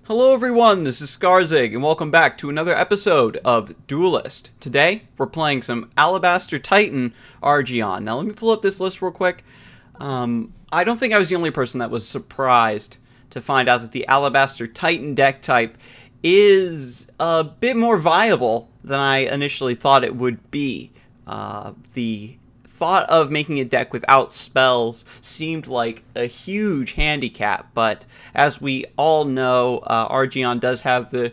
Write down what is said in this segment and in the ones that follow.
Hello everyone, this is Scarzig, and welcome back to another episode of Duelyst. Today, we're playing some Alabaster Titan Argeon. Now let me pull up this list real quick. I don't think I was the only person that was surprised to find out that the Alabaster Titan deck type is a bit more viable than I initially thought it would be. The thought of making a deck without spells seemed like a huge handicap, but as we all know, Argeon does have the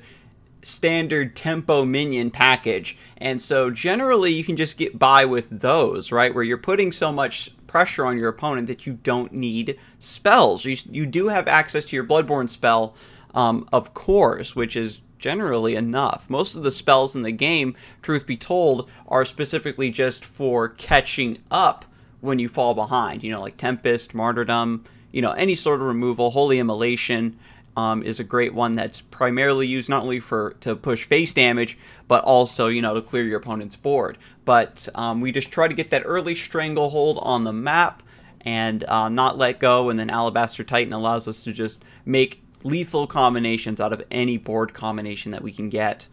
standard tempo minion package, and so generally you can just get by with those, right, where you're putting so much pressure on your opponent that you don't need spells. You do have access to your Bloodborne spell, of course, which is generally enough. Most of the spells in the game, truth be told, are specifically just for catching up when you fall behind. You know, like Tempest, Martyrdom, you know, any sort of removal. Holy Immolation is a great one that's primarily used not only to push face damage, but also, you know, to clear your opponent's board. But we just try to get that early stranglehold on the map and not let go, and then Alabaster Titan allows us to just make lethal combinations out of any board combination that we can get.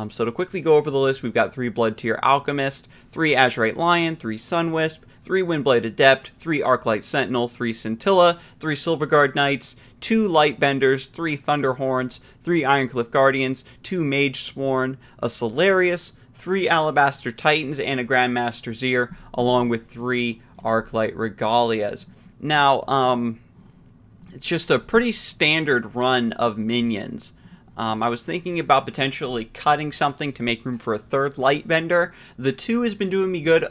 So to quickly go over the list, we've got 3 Blood Tier Alchemist, 3 Azurite Lion, 3 Sunwisp, 3 Windblade Adept, 3 Arclight Sentinel, 3 Scintilla, 3 Silverguard Knights, 2 Lightbenders, 3 Thunderhorns, 3 Ironcliff Guardians, 2 Mage Sworn, a Solarius, 3 Alabaster Titans, and a Grandmaster Zir, along with 3 Arclight Regalias. Now, it's just a pretty standard run of minions. I was thinking about potentially cutting something to make room for a 3rd Lightbender. The 2 has been doing me good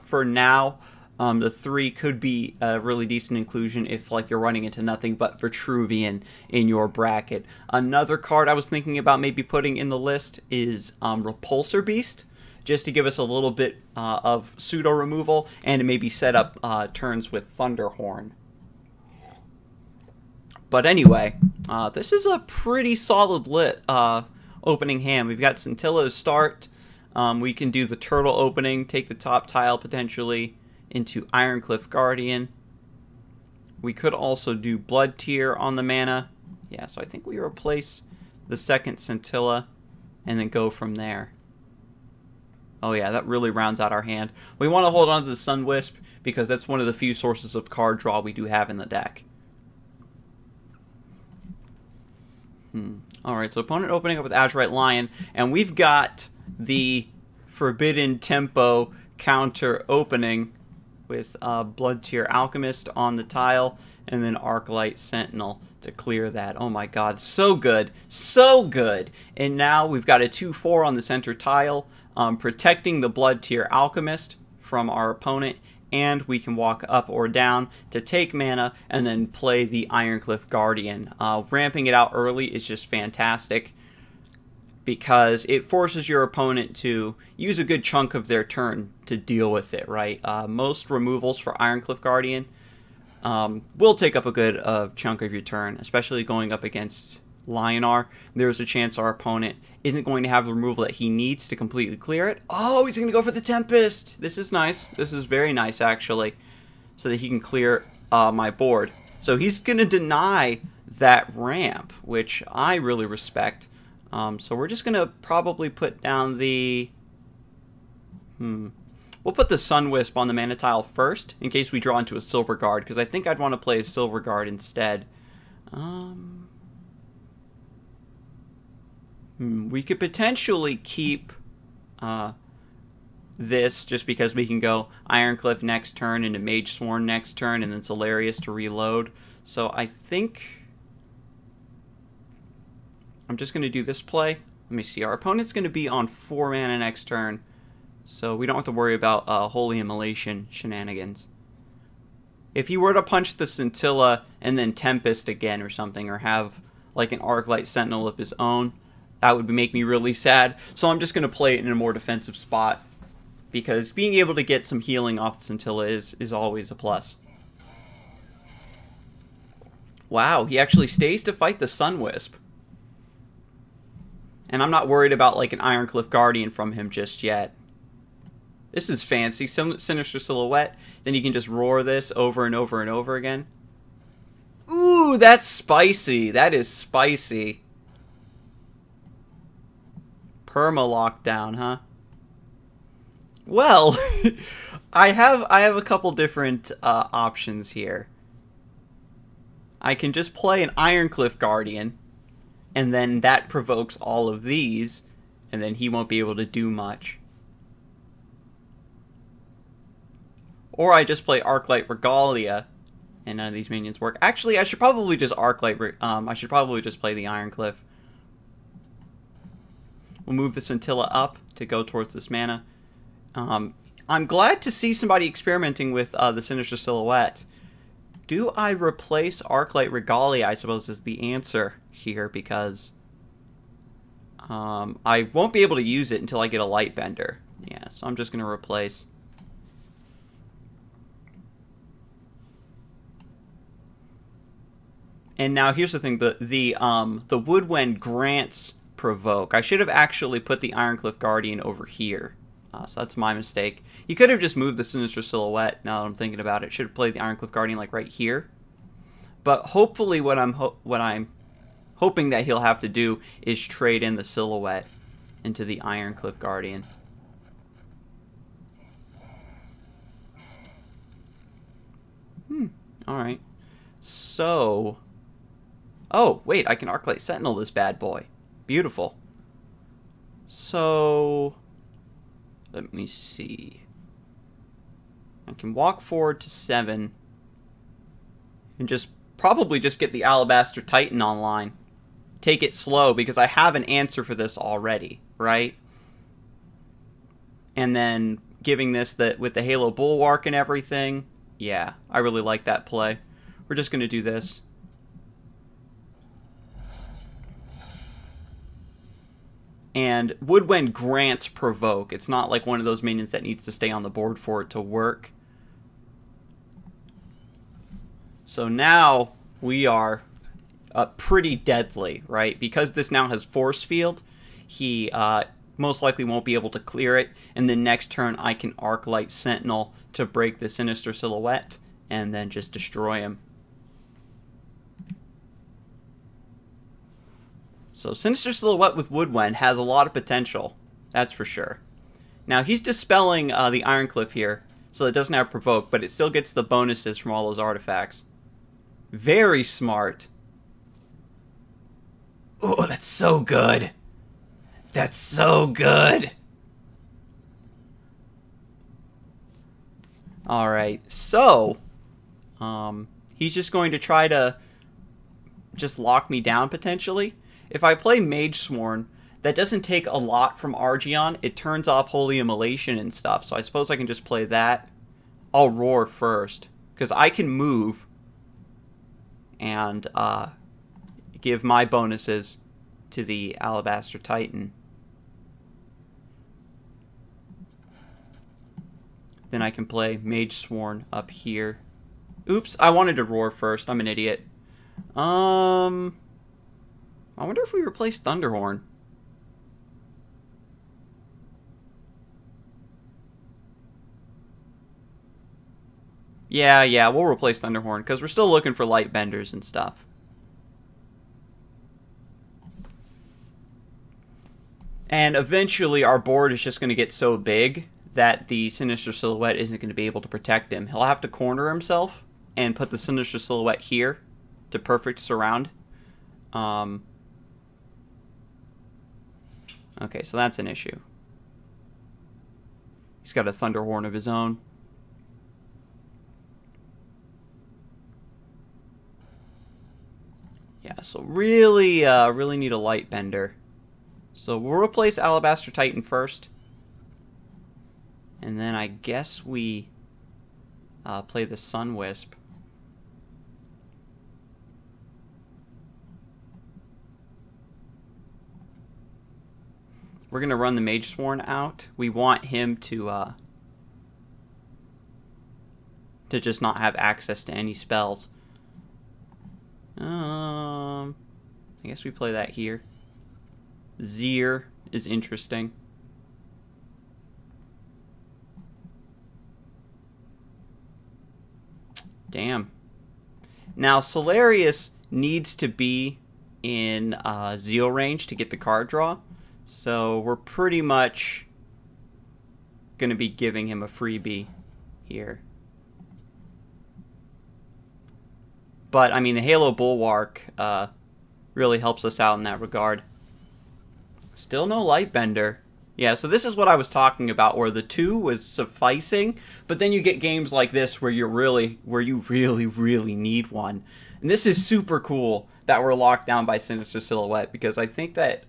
for now. The 3 could be a really decent inclusion if, like, you're running into nothing but Vitruvian in your bracket. Another card I was thinking about maybe putting in the list is Repulsor Beast, just to give us a little bit of pseudo removal and to maybe set up turns with Thunderhorn. But anyway, this is a pretty solid opening hand. We've got Scintilla to start. We can do the turtle opening, take the top tile potentially into Ironcliff Guardian. We could also do Blood Tier on the mana. Yeah, so I think we replace the 2nd Scintilla and then go from there. Oh yeah, that really rounds out our hand. We want to hold on to the Sunwisp because that's one of the few sources of card draw we do have in the deck. Alright, so opponent opening up with Azurite Lion, and we've got the Forbidden Tempo counter opening with Blood Tier Alchemist on the tile, and then Arclight Sentinel to clear that. Oh my god, so good, so good! And now we've got a 2/4 on the center tile, protecting the Blood Tier Alchemist from our opponent, and we can walk up or down to take mana and then play the Ironcliff Guardian. Ramping it out early is just fantastic because it forces your opponent to use a good chunk of their turn to deal with it, right? Most removals for Ironcliff Guardian will take up a good chunk of your turn, especially going up against Lionar. There's a chance our opponent isn't going to have the removal that he needs to completely clear it. Oh, he's going to go for the Tempest. This is nice. This is very nice, actually, so that he can clear my board. So he's going to deny that ramp, which I really respect. So we're just going to probably put down the... We'll put the Sunwisp on the mana tile first, in case we draw into a Silverguard, because I think I'd want to play a Silverguard instead. We could potentially keep this just because we can go Ironcliff next turn into Mage Sworn next turn and then Solarius to reload. So I think I'm just going to do this play. Let me see. Our opponent's going to be on 4 mana next turn, so we don't have to worry about Holy Immolation shenanigans. If he were to punch the Scintilla and then Tempest again or something, or have like an Arclight Sentinel of his own, that would make me really sad. So I'm just going to play it in a more defensive spot, because being able to get some healing off the Scintilla is always a plus. Wow, he actually stays to fight the Sunwisp. And I'm not worried about like an Ironcliff Guardian from him just yet. This is fancy. Sinister Silhouette. Then you can just roar this over and over and over again. Ooh, that's spicy. That is spicy. Perma lockdown, huh? Well, I have a couple different options here. I can just play an Ironcliff Guardian, and then that provokes all of these, and then he won't be able to do much. Or I just play Arclight Regalia, and none of these minions work. Actually, I should probably just I should probably just play the Ironcliff. We'll move the Scintilla up to go towards this mana. I'm glad to see somebody experimenting with the Sinister Silhouette. Do I replace Arclight Regalia, I suppose, is the answer here, because I won't be able to use it until I get a Lightbender. Yeah, so I'm just going to replace. And now here's the thing, the Woodwind grants provoke. I should have actually put the Ironcliff Guardian over here. So that's my mistake. You could have just moved the Sinister Silhouette, now that I'm thinking about it. Should have played the Ironcliff Guardian like right here. But hopefully what I'm hoping that he'll have to do is trade in the Silhouette into the Ironcliff Guardian. Alright. So... Oh, wait, I can Arclight Sentinel this bad boy. Beautiful. So... Let me see. I can walk forward to 7. And probably just get the Alabaster Titan online. Take it slow, because I have an answer for this already, right? And then giving this with the Halo Bulwark and everything. Yeah, I really like that play. We're just going to do this. And Woodwind grants provoke. It's not like one of those minions that needs to stay on the board for it to work. So now we are pretty deadly, right? Because this now has Force Field, he most likely won't be able to clear it. And then next turn I can Arclight Sentinel to break the Sinister Silhouette and then just destroy him. So Sinister Silhouette with Woodwind has a lot of potential, that's for sure. Now he's dispelling the Ironcliff here, so it doesn't have provoke, but it still gets the bonuses from all those artifacts. Very smart. Oh, that's so good. That's so good. Alright, so he's just going to try to just lock me down potentially. If I play Mage Sworn, that doesn't take a lot from Argion. It turns off Holy Immolation and stuff, so I suppose I can just play that. I'll Roar first, because I can move and give my bonuses to the Alabaster Titan. Then I can play Mage Sworn up here. Oops, I wanted to Roar first. I'm an idiot. I wonder if we replace Thunderhorn. Yeah, we'll replace Thunderhorn, because we're still looking for Lightbenders and stuff. And eventually our board is just going to get so big that the Sinister Silhouette isn't going to be able to protect him. He'll have to corner himself and put the Sinister Silhouette here to perfect surround. Okay, so that's an issue. He's got a Thunderhorn of his own. Yeah, so really need a Lightbender. So we'll replace Alabaster Titan first. And then I guess we play the Sunwisp. We're going to run the Mage Sworn out. We want him to just not have access to any spells. I guess we play that here. Zir is interesting. Damn. Now, Solarius needs to be in Zeal range to get the card draw. So we're pretty much going to be giving him a freebie here. But, I mean, the Halo Bulwark really helps us out in that regard. Still no Lightbender. Yeah, so this is what I was talking about, where the 2 was sufficing, but then you get games like this where you really need one. And this is super cool that we're locked down by Sinister Silhouette, because I think that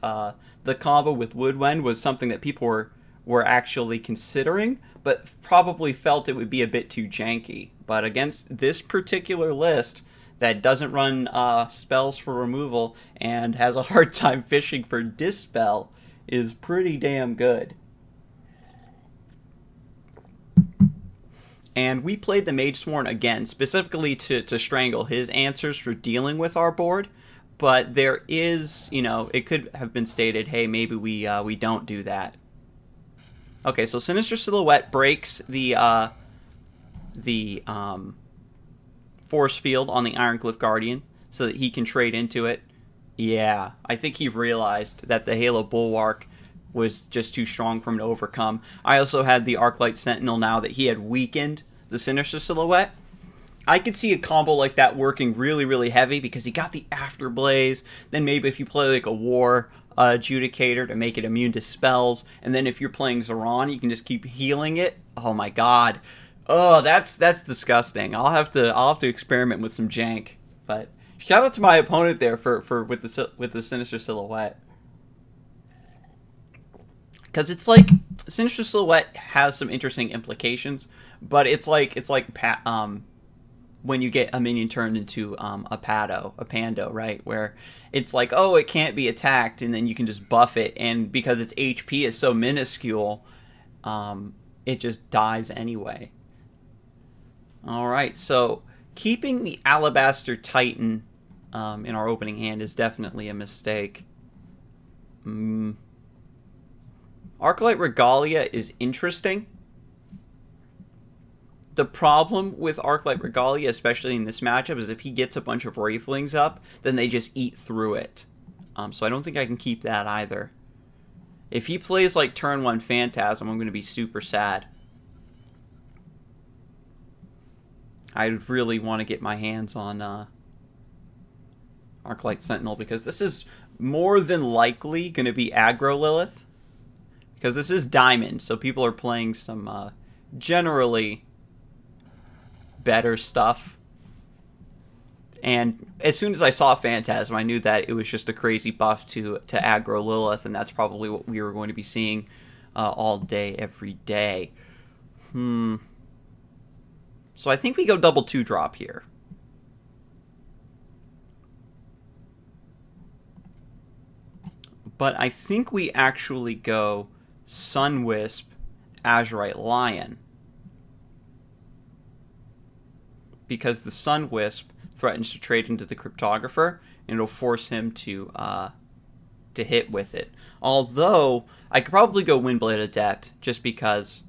the combo with Woodwind was something that people were actually considering, but probably felt it would be a bit too janky. But against this particular list that doesn't run spells for removal and has a hard time fishing for Dispel is pretty damn good. And we played the Magesworn again, specifically to strangle his answers for dealing with our board. But there is, you know, it could have been stated, hey, maybe we don't do that. Okay, so Sinister Silhouette breaks the force field on the Ironcliff Guardian so that he can trade into it. Yeah, I think he realized that the Halo Bulwark was just too strong for him to overcome. I also had the Arclight Sentinel now that he had weakened the Sinister Silhouette. I could see a combo like that working really heavy because he got the Afterblaze. Then maybe if you play like a War Adjudicator to make it immune to spells, and then if you're playing Zoran, you can just keep healing it. Oh my god. Oh, that's disgusting. I'll have to experiment with some jank. But shout out to my opponent there with the Sinister Silhouette. Because it's like Sinister Silhouette has some interesting implications, but it's like when you get a minion turned into a Pando, right? Where it's like, oh, it can't be attacked, and then you can just buff it, and because its HP is so minuscule, it just dies anyway. Alright, so keeping the Alabaster Titan in our opening hand is definitely a mistake. Arclight Regalia is interesting. The problem with Arclight Regalia, especially in this matchup, is if he gets a bunch of Wraithlings up, then they just eat through it. So I don't think I can keep that either. If he plays like turn 1 Phantasm, I'm going to be super sad. I really want to get my hands on Arclight Sentinel, because this is more than likely going to be aggro Lilith. Because this is Diamond, so people are playing some generally better stuff. And as soon as I saw Phantasm, I knew that it was just a crazy buff to aggro Lilith, and that's probably what we were going to be seeing all day, every day. So I think we go double 2-drop here. But I think we actually go Sunwisp, Azurite Lion. Because the Sunwisp threatens to trade into the Cryptographer, and it'll force him to hit with it. Although, I could probably go Windblade Adept, just because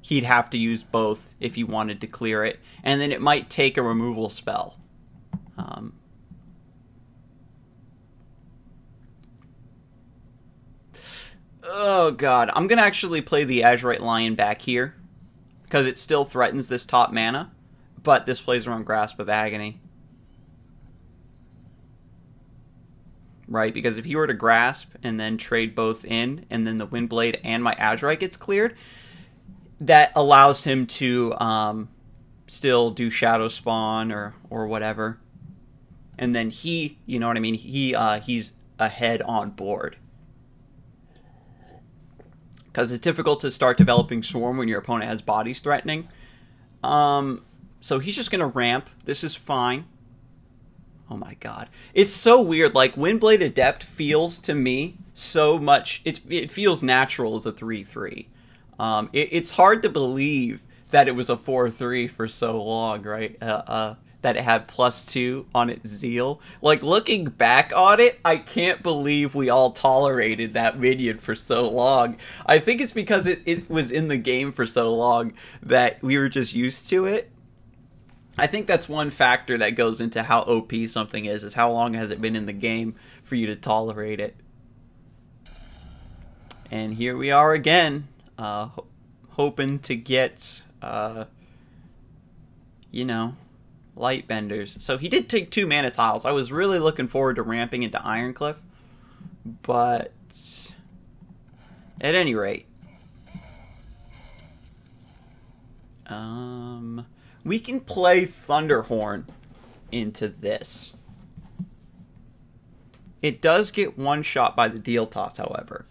he'd have to use both if he wanted to clear it, and then it might take a removal spell. Oh god, I'm going to actually play the Azurite Lion back here, because it still threatens this top mana, but this plays around Grasp of Agony. Right, because if he were to Grasp and then trade both in, and then the Windblade and my Azurite gets cleared, that allows him to still do Shadow Spawn or whatever. And then he, you know what I mean, he's ahead on board. Because it's difficult to start developing Swarm when your opponent has bodies threatening. So he's just going to ramp. This is fine. Oh my god. It's so weird. Like, Windblade Adept feels to me so much... It feels natural as a 3-3. It's hard to believe that it was a 4-3 for so long, right? That it had +2 on its Zeal. Like, looking back on it, I can't believe we all tolerated that minion for so long. I think it's because it was in the game for so long that we were just used to it. I think that's one factor that goes into how OP something is how long has it been in the game for you to tolerate it. And here we are again, hoping to get, you know, light benders. So he did take 2 mana tiles. I was really looking forward to ramping into Ironcliff, but at any rate, we can play Thunderhorn into this. It does get one shot by the deal toss, however.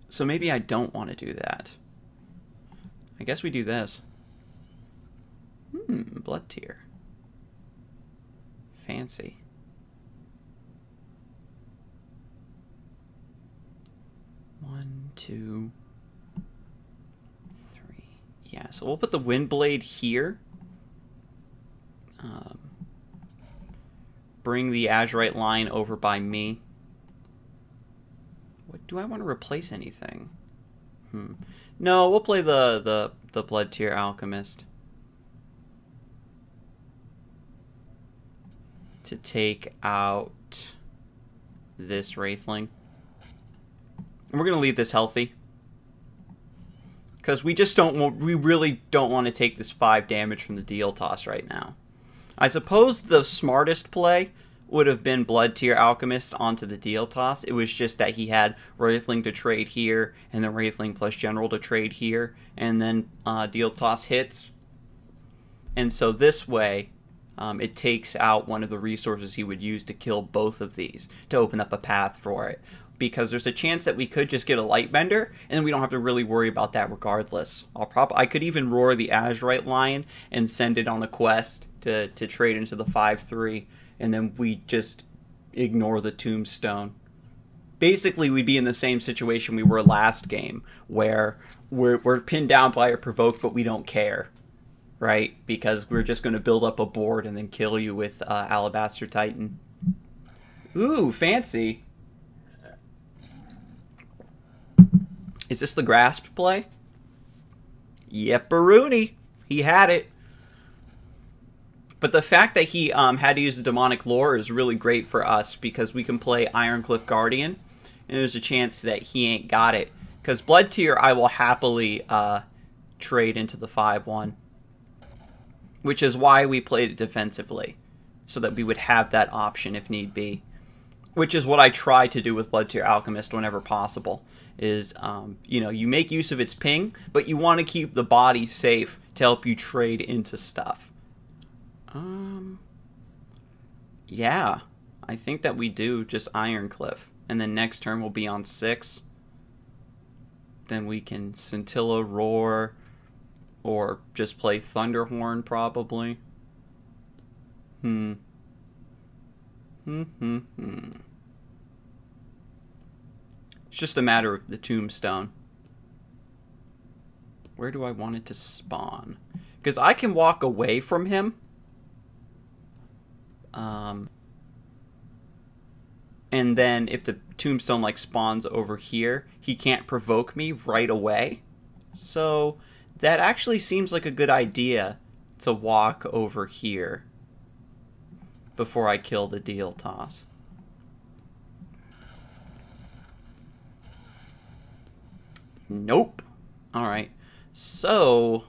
So maybe I don't want to do that. I guess we do this. Blood Tier. Fancy. One, two, three. Yeah, so we'll put the Windblade here. Bring the Azurite line over by me. What do I want to replace anything? No, we'll play the Blood Tier Alchemist to take out this Wraithling. And we're gonna leave this healthy because we just we really don't want to take this 5 damage from the deal toss right now. I suppose the smartest play would have been Blood Tier Alchemist onto the deal toss. It was just that he had Wraithling to trade here, and then Wraithling plus General to trade here, and then deal toss hits. And so this way, it takes out one of the resources he would use to kill both of these, to open up a path for it. Because there's a chance that we could just get a Lightbender, and then we don't have to really worry about that regardless. I could even roar the Azurite Lion and send it on a quest to trade into the 5/3, and then we just ignore the Tombstone. Basically, we'd be in the same situation we were last game, where we're pinned down by a Provoke, but we don't care, right? Because we're just going to build up a board and then kill you with Alabaster Titan. Ooh, fancy. Is this the Grasp play? Yepperoonie. He had it. But the fact that he had to use the Demonic Lore is really great for us because we can play Ironcliff Guardian, and there's a chance that he ain't got it. Because Blood Tier, I will happily trade into the 5/1, which is why we played it defensively, so that we would have that option if need be. Which is what I try to do with Blood Tier Alchemist whenever possible. Is, you know, you make use of its ping, but you want to keep the body safe to help you trade into stuff. Yeah, I think that we do just Ironcliff. And then next turn we'll be on 6. Then we can Scintilla Roar, or just play Thunderhorn probably. It's just a matter of the Tombstone. Where do I want it to spawn? Because I can walk away from him. And then if the Tombstone like spawns over here, he can't provoke me right away. So that actually seems like a good idea to walk over here before I kill the deal toss. Nope. Alright. So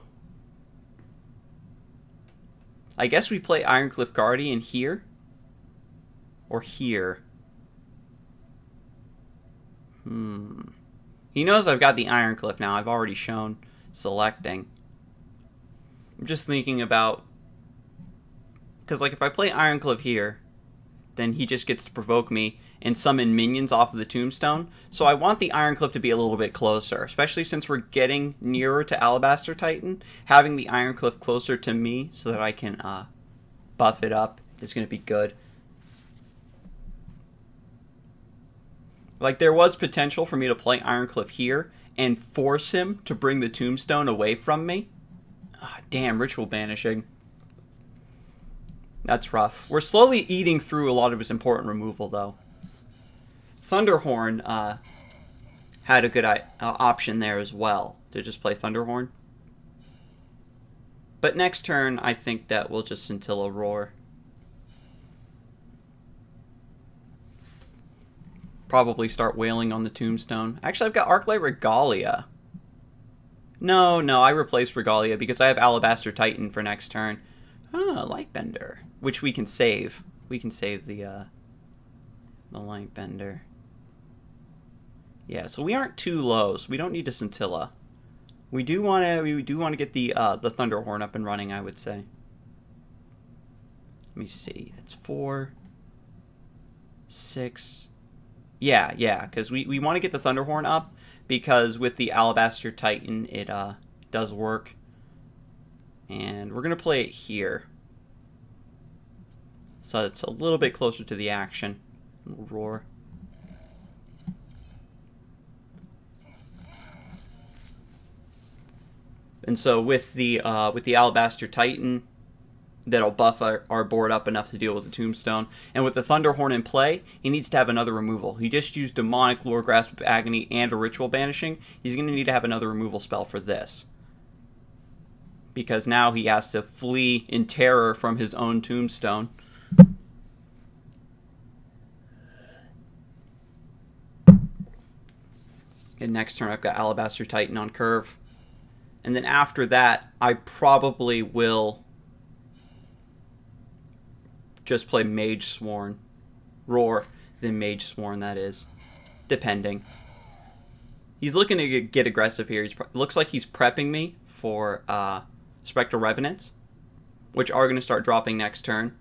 I guess we play Ironcliff Guardian here. Or here. He knows I've got the Ironcliff now. I've already shown selecting. I'm just thinking about... Because, like, if I play Ironcliff here, then he just gets to provoke me and summon minions off of the Tombstone. So I want the Ironcliff to be a little bit closer, especially since we're getting nearer to Alabaster Titan. Having the Ironcliff closer to me so that I can buff it up is going to be good. Like, there was potential for me to play Ironcliff here and force him to bring the Tombstone away from me. Damn, Ritual Banishing. That's rough. We're slowly eating through a lot of his important removal, though. Thunderhorn had a good option there as well, to just play Thunderhorn. But next turn, I think that we'll just Scintilla Roar. probably start wailing on the tombstone. Actually, I've got Arclight Regalia. No, I replaced Regalia because I have Alabaster Titan for next turn. Oh, Lightbender, which we can save. We can save the Lightbender. Yeah, so we aren't too low, so we don't need a Scintilla. We do want to get the Thunderhorn up and running, I would say. Let me see. That's 4, 6. Yeah, because we want to get the Thunderhorn up because with the Alabaster Titan, it does work. And we're going to play it here. So it's a little bit closer to the action. We'll roar. And so with the Alabaster Titan, that'll buff our board up enough to deal with the Tombstone. And with the Thunderhorn in play, he needs to have another removal. He just used Demonic Lure, Grasp of Agony, and a Ritual Banishing. He's going to need to have another removal spell for this. Because now he has to flee in terror from his own Tombstone. And next turn I've got Alabaster Titan on curve. And then after that, I probably will just play Mage Sworn. Roar, then Mage Sworn, that is. Depending. He's looking to get aggressive here. Looks like he's prepping me for Spectral Revenants, which are going to start dropping next turn.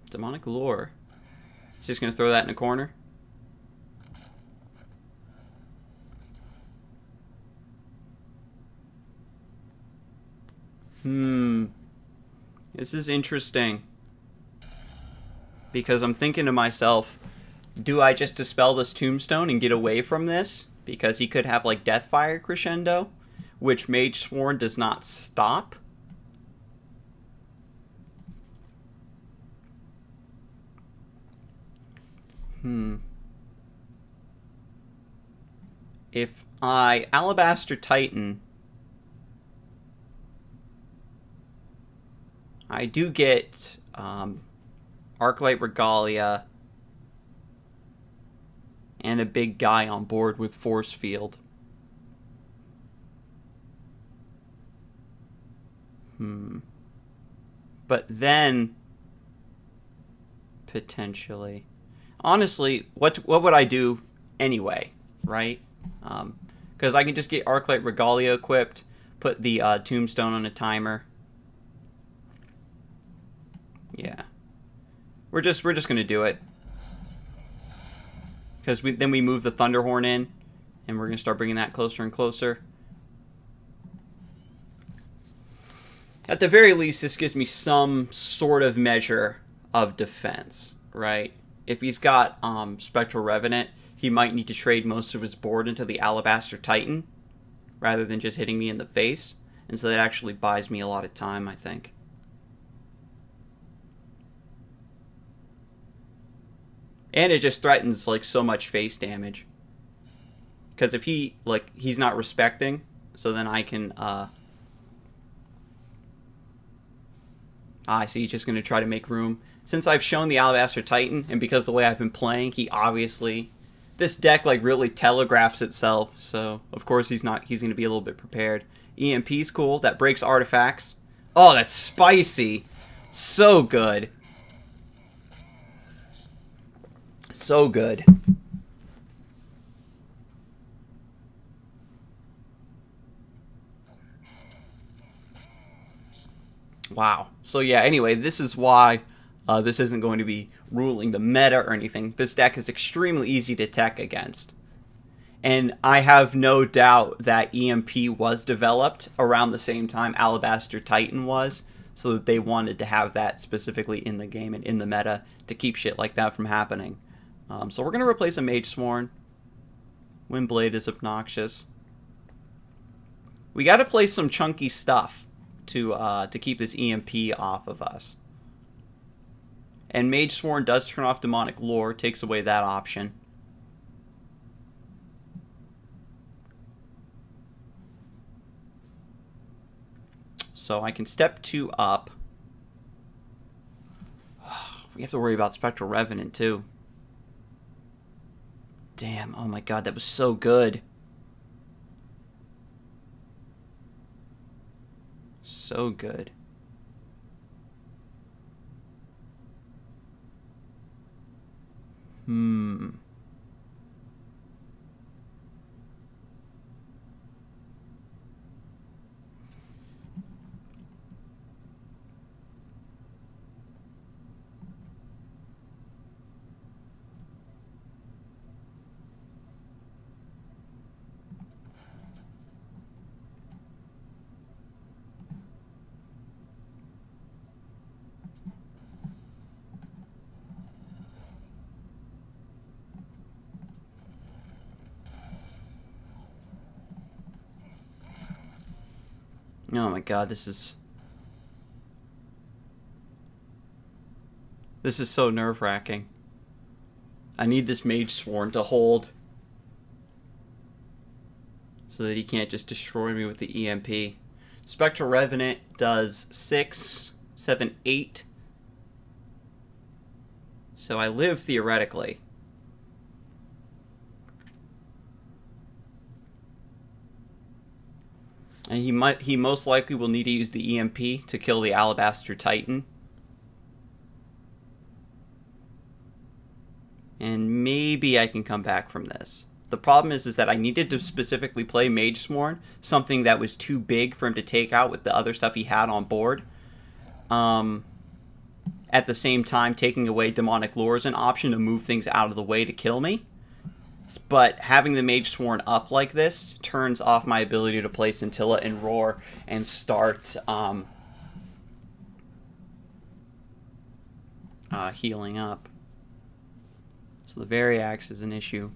Demonic Lure. He's just going to throw that in a corner. This is interesting. Because I'm thinking to myself, do I just dispel this Tombstone and get away from this? Because he could have like Deathfire Crescendo, which Mage Sworn does not stop. If I Alabaster Titan, I do get Arclight Regalia and a big guy on board with Force Field. But then potentially, honestly, what would I do anyway, right? Because I can just get Arclight Regalia equipped, put the Tombstone on a timer. Yeah, we're just gonna do it because then we move the Thunderhorn in, and we're gonna start bringing that closer and closer. At the very least, this gives me some sort of measure of defense, right? If he's got Spectral Revenant, he might need to trade most of his board into the Alabaster Titan rather than just hitting me in the face, and so that actually buys me a lot of time, I think. And it just threatens like so much face damage. Because if he's not respecting, so then I can I see he's just going to try to make room. Since I've shown the Alabaster Titan, and because the way I've been playing, he obviously, this deck like really telegraphs itself, so of course he's going to be a little bit prepared. EMP's cool, that breaks artifacts. Oh, that's spicy. So good. So good. Wow. So yeah, anyway, this is why this isn't going to be ruling the meta or anything. This deck is extremely easy to tech against. And I have no doubt that EMP was developed around the same time Alabaster Titan was, so that they wanted to have that specifically in the game and in the meta to keep shit like that from happening. So we're going to replace a Mage Sworn. Windblade is obnoxious. We got to play some chunky stuff to keep this EMP off of us. And Mage Sworn does turn off Demonic Lure, takes away that option. So I can step 2 up. We have to worry about Spectral Revenant, too. Damn, oh my god, that was so good. So good. Oh my god, this is so nerve-wracking. I need this Mage Sworn to hold so that he can't just destroy me with the EMP. Spectral Revenant does 6, 7, 8. So I live theoretically. And he most likely will need to use the EMP to kill the Alabaster Titan. And maybe I can come back from this. The problem is that I needed to specifically play Mage Sworn, something that was too big for him to take out with the other stuff he had on board. At the same time, taking away Demonic Lure is an option to move things out of the way to kill me. But having the Mage Sworn up like this turns off my ability to play Scintilla and Roar and start healing up. So the Variax is an issue.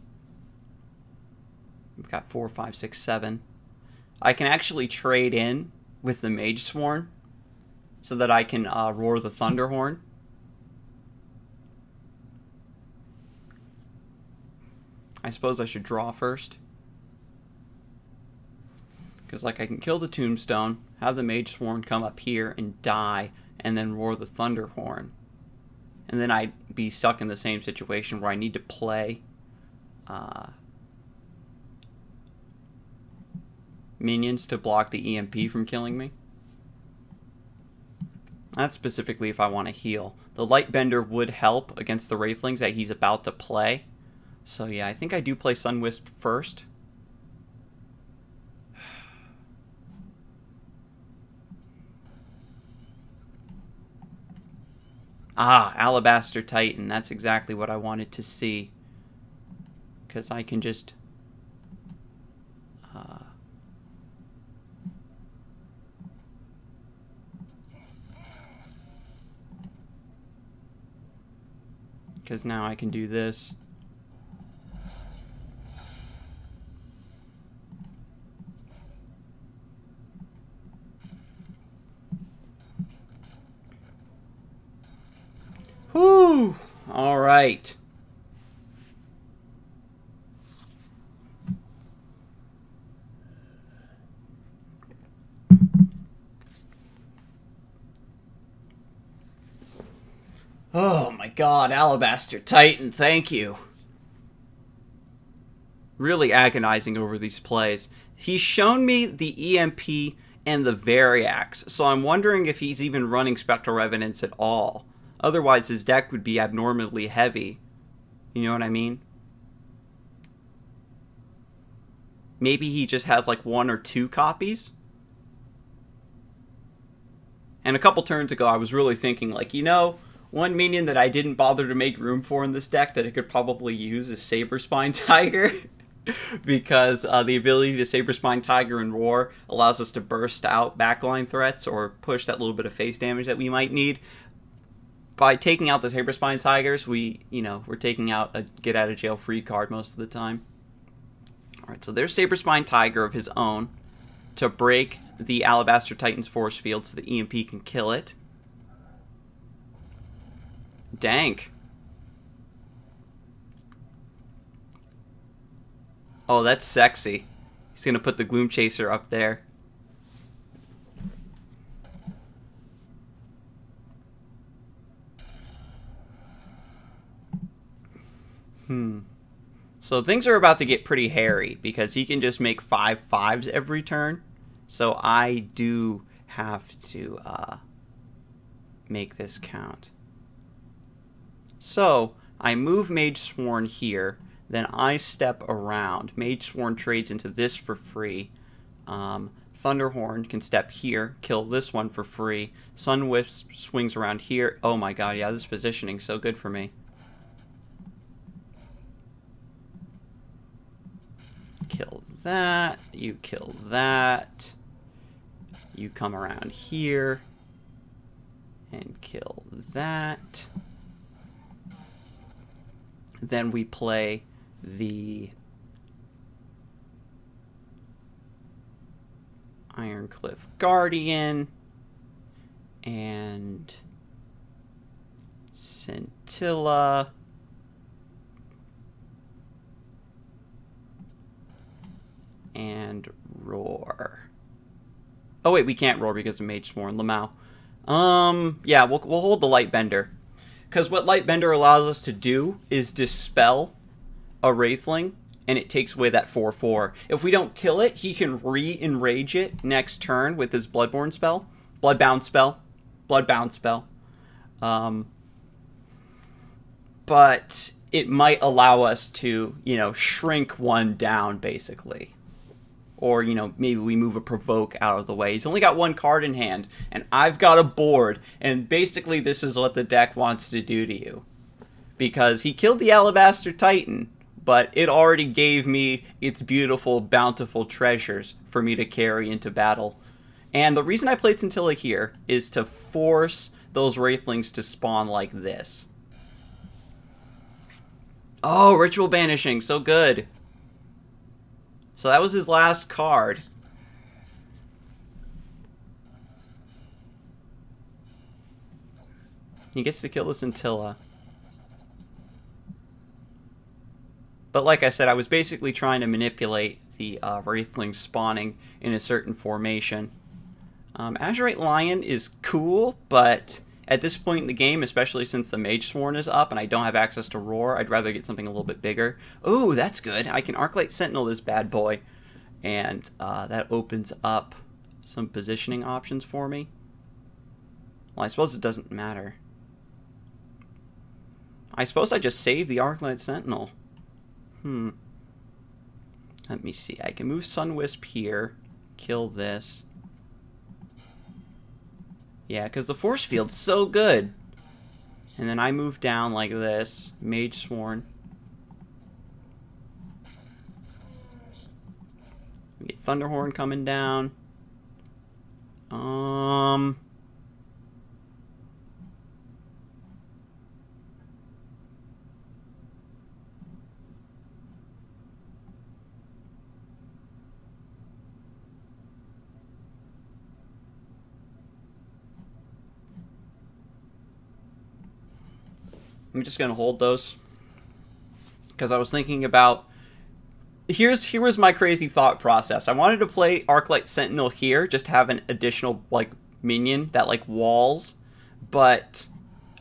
We've got 4, 5, 6, 7. I can actually trade in with the Mage Sworn so that I can roar the Thunderhorn. I suppose I should draw first. Because, like, I can kill the Tombstone, have the Mage Sworn come up here and die, and then roar the Thunderhorn. And then I'd be stuck in the same situation where I need to play minions to block the EMP from killing me. That's specifically if I want to heal. The Lightbender would help against the Wraithlings that he's about to play. So yeah, I think I do play Sunwisp first. Ah, Alabaster Titan. That's exactly what I wanted to see. Because I can just... because now I can do this. Whew! All right. Oh my god, Alabaster Titan, thank you. Really agonizing over these plays. He's shown me the EMP and the Variax, so I'm wondering if he's even running Spectral Revenants at all. Otherwise, his deck would be abnormally heavy. You know what I mean? Maybe he just has like 1 or 2 copies? And a couple turns ago, I was really thinking, like, you know, one minion that I didn't bother to make room for in this deck that it could probably use is Saberspine Tiger. Because the ability to Saberspine Tiger and Roar allows us to burst out backline threats or push that little bit of face damage that we might need. By taking out the Saberspine Tigers, we're taking out a get-out-of-jail-free card most of the time. Alright, so there's Saberspine Tiger of his own to break the Alabaster Titan's force field so the EMP can kill it. Dank. Oh, that's sexy. He's going to put the Gloom Chaser up there. So things are about to get pretty hairy because he can just make 5/5s every turn. So I do have to make this count. So I move Mage Sworn here, then I step around. Mage Sworn trades into this for free. Thunderhorn can step here, kill this one for free. Sunwisp swings around here. Oh my god, yeah, this positioning's so good for me. Kill that. You kill that. You come around here and kill that. Then we play the Ironcliff Guardian and Scintilla. And Roar. Oh wait, we can't roar because of Mage Sworn. Lamau. Yeah, we'll hold the Lightbender. Because what Lightbender allows us to do is dispel a Wraithling, and it takes away that 4/4. If we don't kill it, he can re-enrage it next turn with his Bloodborne spell. Bloodbound spell. Bloodbound spell. But it might allow us to, you know, shrink one down, basically. Or, you know, maybe we move a Provoke out of the way. He's only got one card in hand, and I've got a board, and basically this is what the deck wants to do to you. Because he killed the Alabaster Titan, but it already gave me its beautiful, bountiful treasures for me to carry into battle. And the reason I played Scintilla here is to force those Wraithlings to spawn like this. Oh, Ritual Banishing, so good. So that was his last card. He gets to kill the Scintilla. But like I said, I was basically trying to manipulate the Wraithling spawning in a certain formation. Azurite Lion is cool, but at this point in the game, especially since the Mage Sworn is up and I don't have access to Roar, I'd rather get something a little bit bigger. Ooh, that's good. I can Arclight Sentinel this bad boy. And that opens up some positioning options for me. Well, I suppose it doesn't matter. I suppose I just save the Arclight Sentinel. Let me see. I can move Sunwisp here. Kill this. Yeah, because the force field's so good. And then I move down like this. Mage Sworn. We get Thunderhorn coming down. I'm just going to hold those. Because I was thinking about... Here was my crazy thought process. I wanted to play Arclight Sentinel here, just have an additional, like, minion that, like, walls. But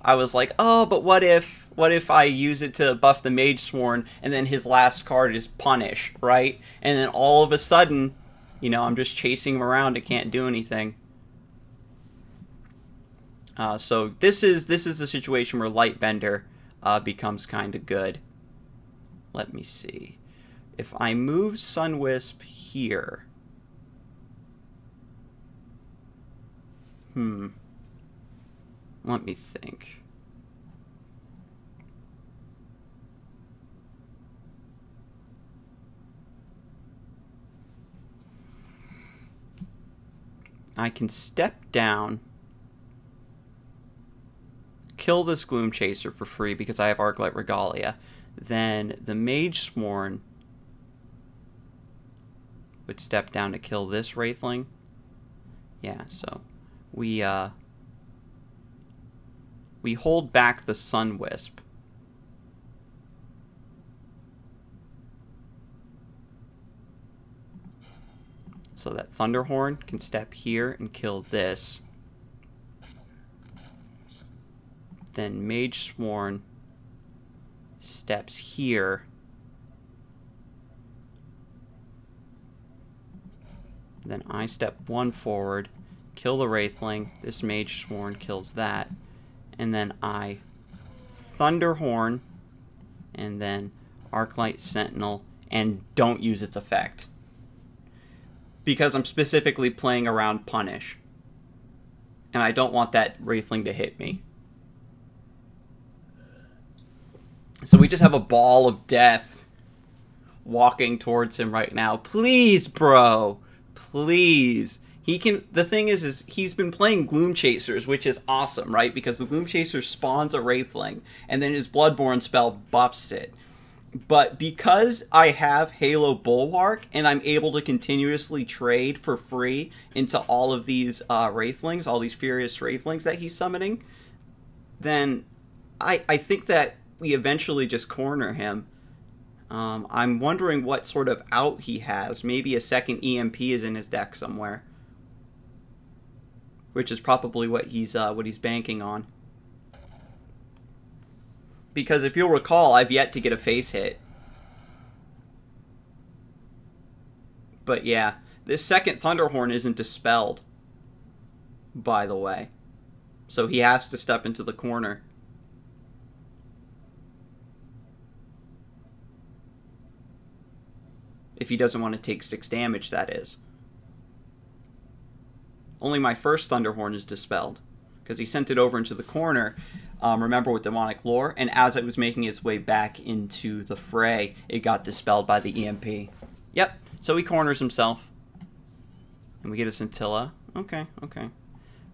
I was like, oh, but what if I use it to buff the Mage Sworn, and then his last card is Punish, right? And then all of a sudden, you know, I'm just chasing him around and can't do anything. So this is the situation where Lightbender becomes kind of good. Let me see. If I move Sunwisp here... Let me think. I can step down, kill this Gloom Chaser for free because I have Arclight Regalia. Then the Mage Sworn would step down to kill this Wraithling. Yeah, so we hold back the Sunwisp. So that Thunderhorn can step here and kill this. Then Mage Sworn steps here. Then I step 1 forward, kill the Wraithling. This Mage Sworn kills that. And then I Thunderhorn, and then Arclight Sentinel, and don't use its effect. Because I'm specifically playing around Punish. And I don't want that Wraithling to hit me. So we just have a ball of death walking towards him right now. Please, bro. Please. He can. The thing is he's been playing Gloom Chasers, which is awesome, right? Because the Gloom Chaser spawns a Wraithling, and then his Bloodborne spell buffs it. But because I have Halo Bulwark, and I'm able to continuously trade for free into all of these Wraithlings, all these Furious Wraithlings that he's summoning, then I think that we eventually just corner him. I'm wondering what sort of out he has. Maybe a second EMP is in his deck somewhere, which is probably what he's banking on. Because if you'll recall, I've yet to get a face hit. But yeah, this second Thunderhorn isn't dispelled, by the way. So he has to step into the corner. If he doesn't want to take 6 damage, that is. Only my first Thunderhorn is dispelled, because he sent it over into the corner, remember, with Demonic Lore, and as it was making its way back into the fray, it got dispelled by the EMP. Yep, so he corners himself. And we get a Scintilla. Okay, okay.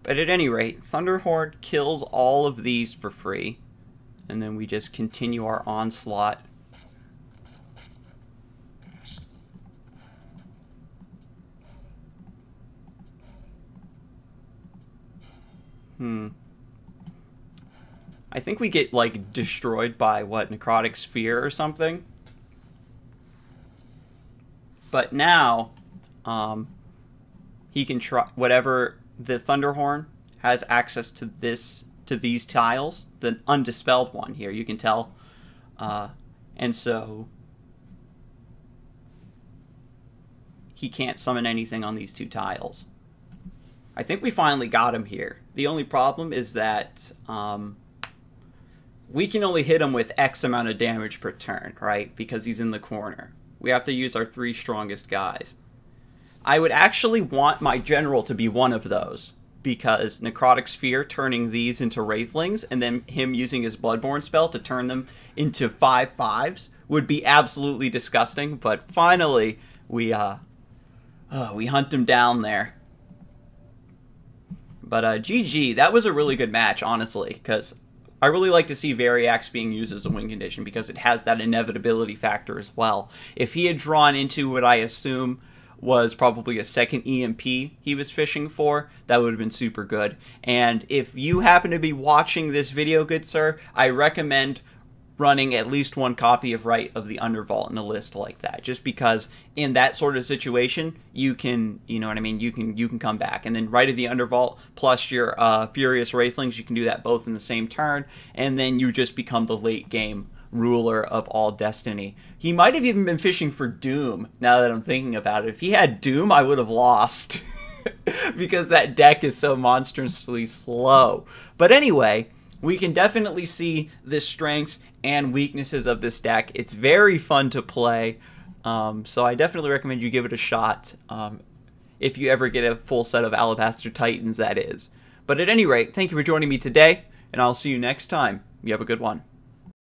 But at any rate, Thunderhorn kills all of these for free. And then we just continue our onslaught. I think we get, like, destroyed by, what, Necrotic Sphere or something? But now, he can try whatever the Thunderhorn has access to these tiles, the undispelled one here, you can tell. And so he can't summon anything on these 2 tiles. I think we finally got him here. The only problem is that we can only hit him with X amount of damage per turn, right? Because he's in the corner. We have to use our 3 strongest guys. I would actually want my general to be one of those, because Necrotic Sphere turning these into Wraithlings and then him using his Bloodborne spell to turn them into 5/5s would be absolutely disgusting. But finally, we hunt him down there. But GG, that was a really good match, honestly, because I really like to see Variax being used as a win condition because it has that inevitability factor as well. If he had drawn into what I assume was probably a second EMP he was fishing for, that would have been super good. And if you happen to be watching this video, good sir, I recommend running at least 1 copy of Rite of the Undervault in a list like that, just because in that sort of situation you can, you know what I mean, you can come back. And then Rite of the Undervault plus your Furious Wraithlings, you can do that both in the same turn, and then you just become the late game ruler of all Destiny. He might have even been fishing for Doom, now that I'm thinking about it. If he had Doom, I would have lost because that deck is so monstrously slow. But anyway, we can definitely see the strengths and weaknesses of this deck. It's very fun to play, so I definitely recommend you give it a shot, if you ever get a full set of Alabaster Titans, that is. But at any rate, thank you for joining me today, and I'll see you next time. You have a good one.